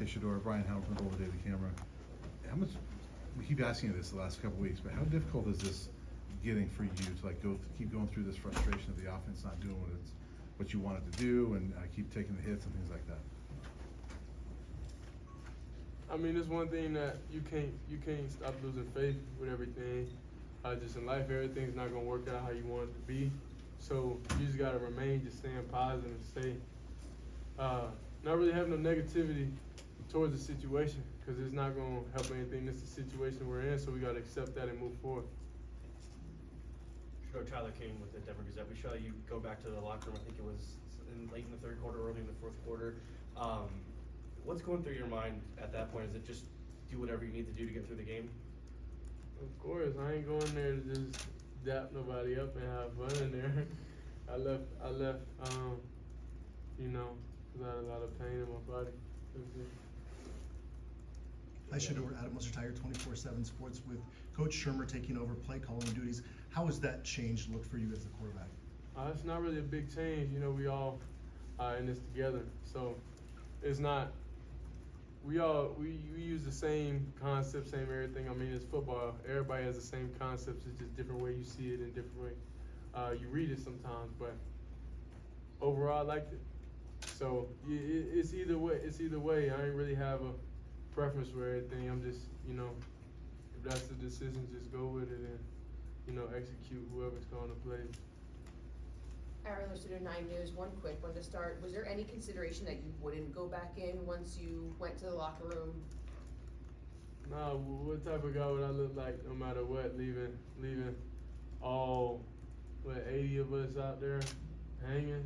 Hey, Shedeur, Brian Hamilton, Over Daily Camera. How much, we keep asking you this the last couple of weeks, but how difficult is this getting for you to like keep going through this frustration of the offense not doing what you want it to do, and keep taking the hits and things like that? I mean, it's one thing that you can't stop losing faith with everything. Just in life, everything's not gonna work out how you want it to be. So you just gotta remain just staying positive and stay not really having no negativity towards the situation, because it's not gonna help anything. It's the situation we're in, so we gotta accept that and move forward. Tyler King with the Denver Gazette. We saw you go back to the locker room. I think it was late in the third quarter, early in the fourth quarter. What's going through your mind at that point? Is it just do whatever you need to do to get through the game? Of course, I ain't going there to just dap nobody up and have fun in there. I left, you know, because I had a lot of pain in my body. Hi, Shedeur. Adam was retired 24/7 Sports with Coach Shermer taking over play calling duties. How has that change look for you as the quarterback? It's not really a big change. You know, we all in this together. So it's not, we use the same concept, same everything. I mean, it's football. Everybody has the same concepts. It's just different way you see it and different way you read it sometimes. But overall, I liked it. So it's either way. It's either way. I ain't really have a preference for everything. I'm just, you know, if that's the decision, just go with it and, you know, execute whoever's going to play. Aaron, Shedeur 9 News, one quick one to start. Was there any consideration that you wouldn't go back in once you went to the locker room? Nah, what type of guy would I look like no matter what, leaving all, 80 of us out there hanging?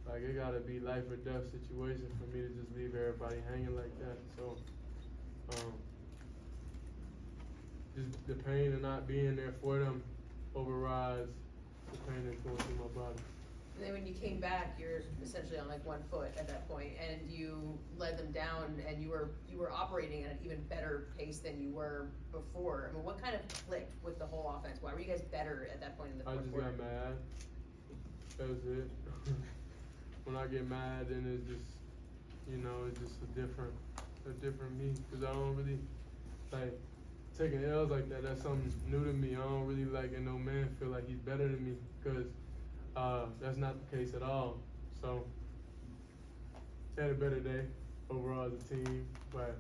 Like, it gotta be life or death situation for me to just leave everybody hanging like that. So, just the pain of not being there for them overrides the pain that's going through my body. And then when you came back, you're essentially on like one foot at that point, and you led them down, and you were operating at an even better pace than you were before. I mean, what kind of clicked with the whole offense? Why were you guys better at that point in the fourth quarter? I just got mad. That was it. When I get mad, then it's just, you know, it's just a different me. Because I don't really, like, taking L's like that, that's something new to me. I don't really like, and no man feel like he's better than me, because that's not the case at all. So, had a better day overall as a team, but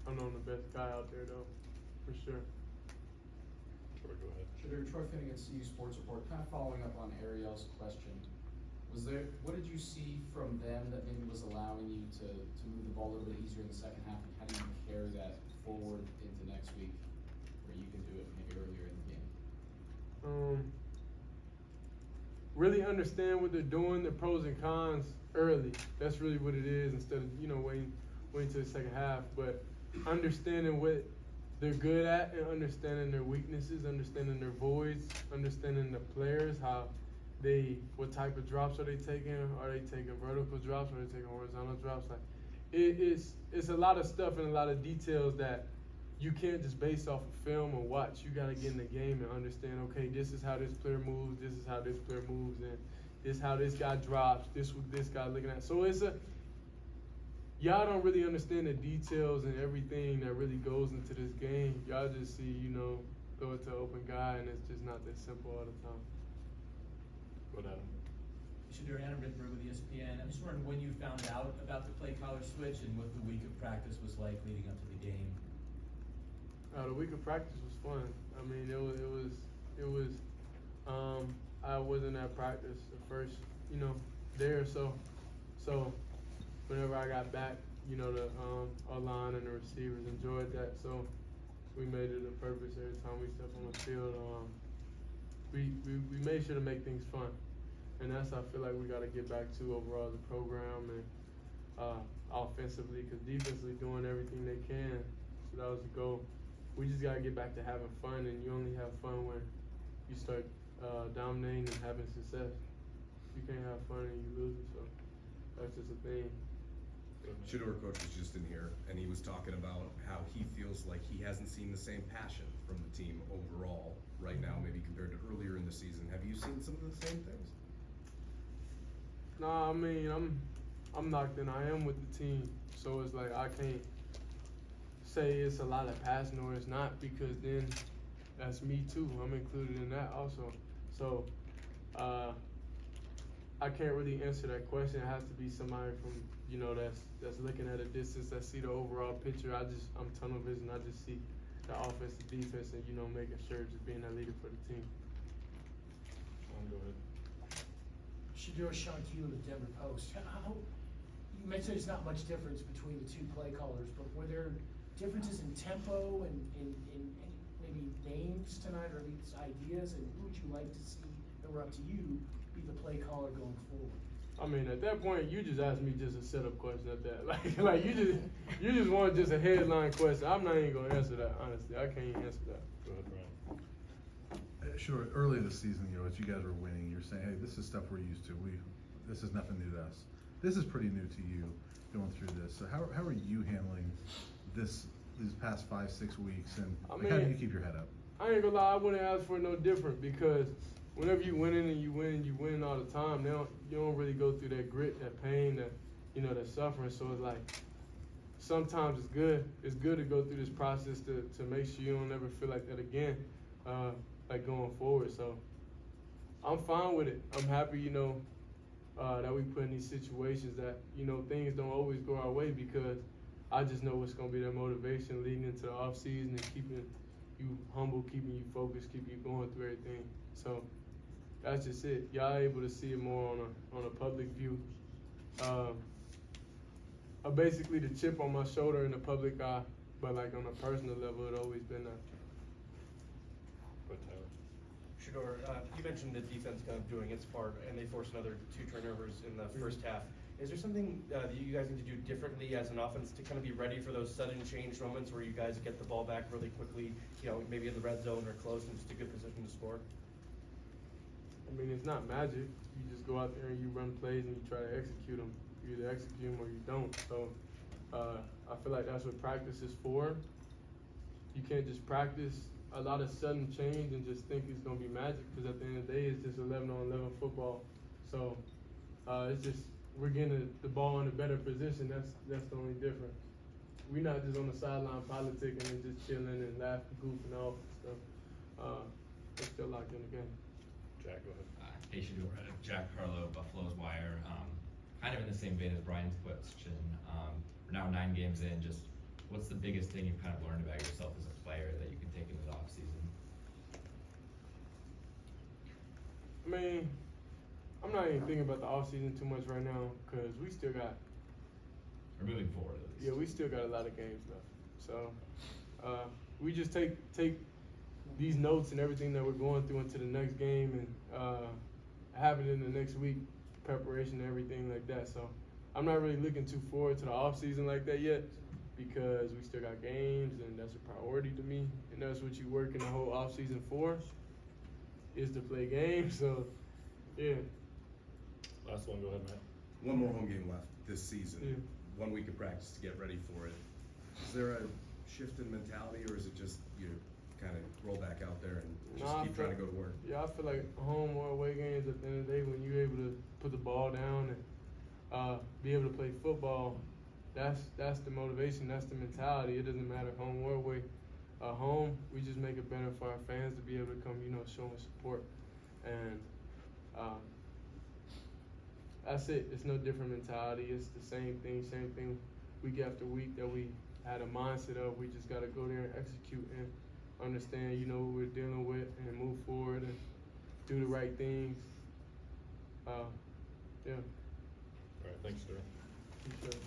I'm not the best guy out there though, for sure. Troy, go ahead. Shedeur, Troy Finnegan, CU Sports Report. Kind of following up on Ariel's question, what did you see from them that maybe was allowing you to move the ball a little bit easier in the second half, and how do you carry that forward into next week, where you can do it maybe earlier in the game? Really understand what they're doing, the pros and cons early. That's really what it is, instead of, you know, waiting to the second half. But understanding what they're good at and understanding their weaknesses, understanding their voids, understanding the players, what type of drops are they taking? Are they taking vertical drops? Are they taking horizontal drops? Like, it's a lot of stuff and a lot of details that you can't just base off of film or watch. You gotta get in the game and understand, okay, this is how this player moves, this is how this player moves, and this is how this guy drops, this what this guy looking at. So y'all don't really understand the details and everything that really goes into this game. Y'all just see, you know, throw it to an open guy, and it's just not that simple all the time. Go ahead. Shedeur, Adam Rittenberg with ESPN. I'm just wondering when you found out about the play caller switch and what the week of practice was like leading up to the game. The week of practice was fun. I mean, it was. I wasn't at practice the first, you know, day or so. So whenever I got back, you know, the our line and the receivers enjoyed that. So we made it a purpose every time we step on the field. We made sure to make things fun, and that's I feel like we got to get back to overall as a program, and offensively, because defensively doing everything they can. So that was the goal. We just got to get back to having fun, and you only have fun when you start dominating and having success. You can't have fun and you lose, so that's just a thing. Shedeur coach was just in here, and he was talking about how he feels like he hasn't seen the same passion from the team overall right now, maybe compared to earlier in the season. Have you seen some of the same things? Nah, I mean, I'm locked in. I am with the team, so it's like I can't say it's a lot of passing or it's not, because then that's me too. I'm included in that also. So I can't really answer that question. It has to be somebody from, you know, that's looking at a distance, that see the overall picture. I'm tunnel vision. I just see the offense, the defense, and, you know, making sure just being that leader for the team. Go ahead. Shedeur Sanders of the Denver Post. You mentioned there's not much difference between the two play callers, but were there differences in tempo and maybe names tonight, or at least ideas? And who would you like to see, that were up to you, be the play caller going forward? I mean, at that point, you just asked me just a setup question at that. Like you just want just a headline question. I'm not even gonna answer that, honestly. I can't even answer that. Go ahead, Brian. Sure, early this season, you know, as you guys were winning, you're saying, hey, this is stuff we're used to. This is nothing new to us. This is pretty new to you going through this. So how are you handling these past 5-6 weeks, and I like, how do mean, you keep your head up? I ain't gonna lie, I wouldn't ask for no different, because whenever you winning and you win all the time, you don't really go through that grit, that pain, that, you know, that suffering. So it's like, sometimes it's good to go through this process to make sure you don't ever feel like that again, like going forward. So I'm fine with it. I'm happy, you know, that we put in these situations that, you know, things don't always go our way, because I just know what's gonna be that motivation leading into the off season and keeping you humble, keeping you focused, keeping you going through everything. So that's just it. Y'all able to see it more on a public view. Basically the chip on my shoulder in the public eye, but like on a personal level, it always been that. Go ahead, Tyler. Shedeur, you mentioned the defense kind of doing its part, and they forced another 2 turnovers in the first half. Is there something that you guys need to do differently as an offense to kind of be ready for those sudden change moments where you guys get the ball back really quickly, you know, maybe in the red zone or close, and just a good position to score? I mean, it's not magic. You just go out there and you run plays and you try to execute them. You either execute them or you don't. So I feel like that's what practice is for. You can't just practice a lot of sudden change and just think it's gonna be magic, because at the end of the day, it's just 11-on-11 football. So it's just, we're getting the ball in a better position. That's the only difference. We're not just on the sideline politicking and just chilling and laughing, goofing off and stuff. We're still locked in the game. Jack, go ahead. Hey, Shedeur, Jack Harlow, Buffalo's Wire. Kind of in the same vein as Brian's question. We're now 9 games in. Just what's the biggest thing you've kind of learned about yourself as a player that you can take into the off season? I mean, I'm not even thinking about the offseason too much right now, because we still got, Or moving forward, at least. yeah, we still got a lot of games left. So we just take these notes and everything that we're going through into the next game, and have it in the next week, preparation and everything like that. So I'm not really looking too forward to the offseason like that yet, because we still got games, and that's a priority to me, and that's what you working the whole offseason for, is to play games. So yeah. Last one, go ahead, Matt. One more home game left this season. Yeah. 1 week of practice to get ready for it. Is there a shift in mentality, or is it just you kind of roll back out there and just Nah, keep trying to go to work? Yeah, I feel like home or away games, at the end of the day, when you're able to put the ball down and be able to play football, that's the motivation, that's the mentality. It doesn't matter home or away. Home, we just make it better for our fans to be able to come, you know, showing support. And that's it. It's no different mentality. It's the same thing week after week that we had a mindset of. We just got to go there and execute and understand, you know, what we're dealing with, and move forward and do the right things. Yeah. All right, thanks, Shedeur. Appreciate it.